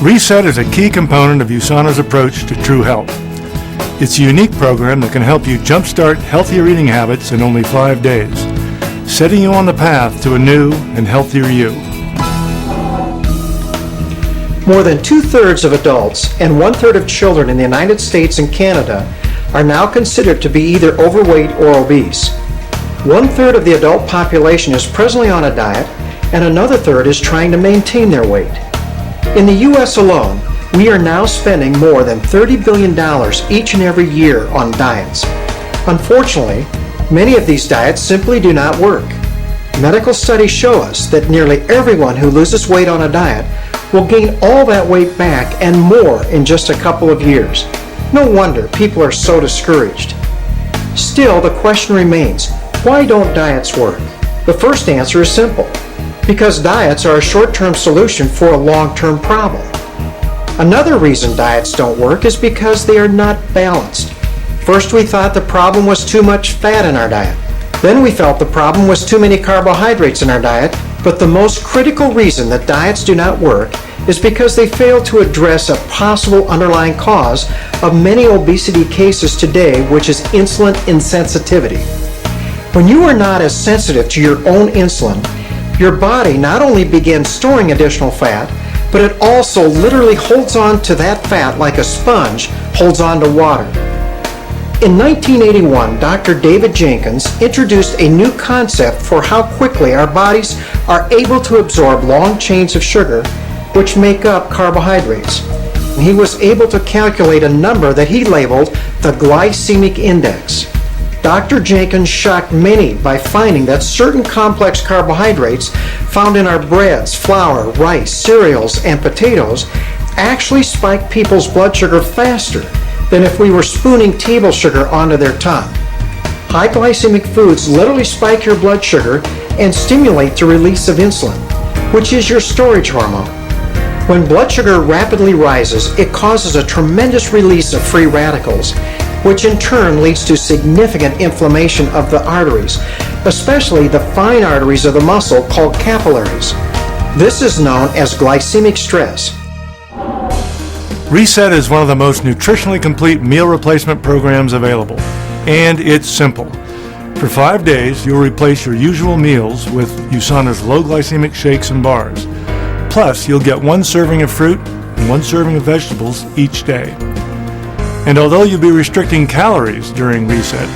Reset is a key component of USANA's approach to true health. It's a unique program that can help you jumpstart healthier eating habits in only 5 days, setting you on the path to a new and healthier you. More than 2/3 of adults and 1/3 of children in the United States and Canada are now considered to be either overweight or obese. 1/3 of the adult population is presently on a diet, and another third is trying to maintain their weight. In the U.S. alone, we are now spending more than $30 billion each and every year on diets. Unfortunately, many of these diets simply do not work. Medical studies show us that nearly everyone who loses weight on a diet will gain all that weight back and more in just a couple of years. No wonder people are so discouraged. Still, the question remains, why don't diets work? The first answer is simple: because diets are a short-term solution for a long-term problem. Another reason diets don't work is because they are not balanced. First, we thought the problem was too much fat in our diet. Then we felt the problem was too many carbohydrates in our diet. But the most critical reason that diets do not work is because they fail to address a possible underlying cause of many obesity cases today, which is insulin insensitivity. When you are not as sensitive to your own insulin, your body not only begins storing additional fat, but it also literally holds on to that fat like a sponge holds on to water. In 1981, Dr. David Jenkins introduced a new concept for how quickly our bodies are able to absorb long chains of sugar, which make up carbohydrates. He was able to calculate a number that he labeled the glycemic index. Dr. Jenkins shocked many by finding that certain complex carbohydrates found in our breads, flour, rice, cereals, and potatoes actually spike people's blood sugar faster than if we were spooning table sugar onto their tongue. High glycemic foods literally spike your blood sugar and stimulate the release of insulin, which is your storage hormone. When blood sugar rapidly rises, it causes a tremendous release of free radicals, which in turn leads to significant inflammation of the arteries, especially the fine arteries of the muscle called capillaries. This is known as glycemic stress. Reset is one of the most nutritionally complete meal replacement programs available, and it's simple. For 5 days, you'll replace your usual meals with USANA's low glycemic shakes and bars. Plus, you'll get 1 serving of fruit and 1 serving of vegetables each day. And although you'll be restricting calories during Reset,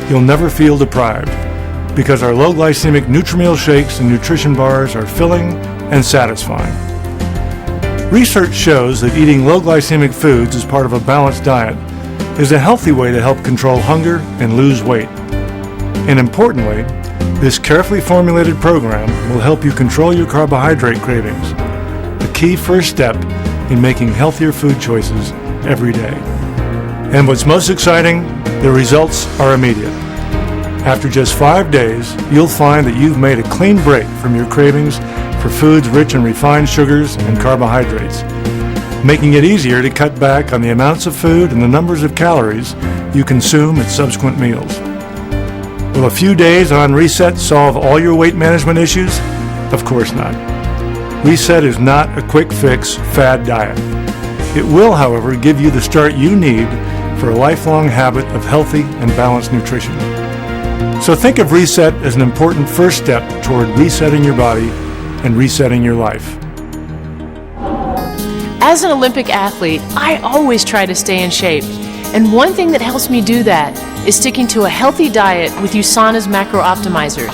you'll never feel deprived, because our low glycemic Nutrimeal shakes and nutrition bars are filling and satisfying. Research shows that eating low glycemic foods as part of a balanced diet is a healthy way to help control hunger and lose weight. And importantly, this carefully formulated program will help you control your carbohydrate cravings, a key first step in making healthier food choices every day. And what's most exciting, the results are immediate. After just 5 days, you'll find that you've made a clean break from your cravings for foods rich in refined sugars and carbohydrates, making it easier to cut back on the amounts of food and the numbers of calories you consume at subsequent meals. Will a few days on Reset solve all your weight management issues? Of course not. Reset is not a quick fix fad diet. It will, however, give you the start you need for a lifelong habit of healthy and balanced nutrition. So think of Reset as an important first step toward resetting your body and resetting your life. As an Olympic athlete, I always try to stay in shape. And one thing that helps me do that is sticking to a healthy diet with USANA's macro optimizers.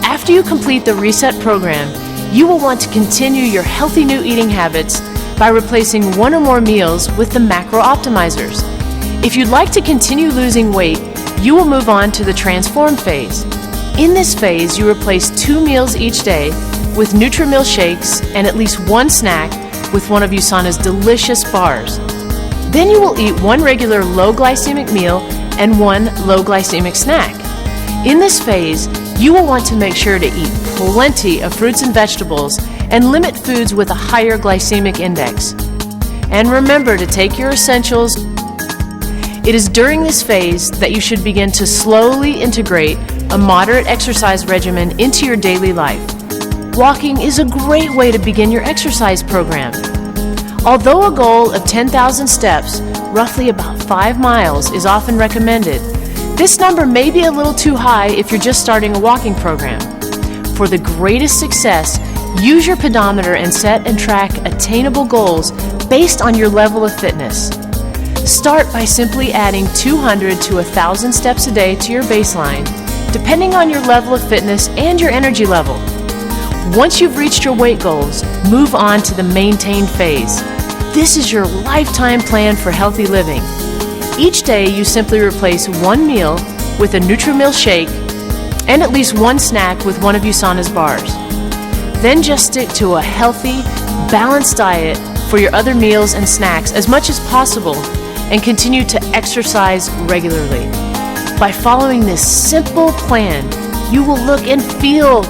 After you complete the Reset program, you will want to continue your healthy new eating habits by replacing 1 or more meals with the macro optimizers. If you'd like to continue losing weight, you will move on to the transform phase. In this phase, you replace 2 meals each day with Nutrimeal shakes and at least 1 snack with one of USANA's delicious bars. Then you will eat 1 regular low glycemic meal and 1 low glycemic snack. In this phase, you will want to make sure to eat plenty of fruits and vegetables and limit foods with a higher glycemic index. And remember to take your essentials. It is during this phase that you should begin to slowly integrate a moderate exercise regimen into your daily life. Walking is a great way to begin your exercise program. Although a goal of 10,000 steps, roughly about 5 miles, is often recommended, this number may be a little too high if you're just starting a walking program. For the greatest success, use your pedometer and set and track attainable goals based on your level of fitness. Start by simply adding 200 to 1,000 steps a day to your baseline, depending on your level of fitness and your energy level. Once you've reached your weight goals, move on to the maintain phase. This is your lifetime plan for healthy living. Each day, you simply replace one meal with a Nutri-Mill shake and at least one snack with one of USANA's bars. Then just stick to a healthy, balanced diet for your other meals and snacks as much as possible and continue to exercise regularly. By following this simple plan, you will look and feel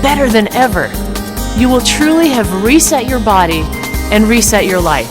better than ever. You will truly have reset your body and reset your life.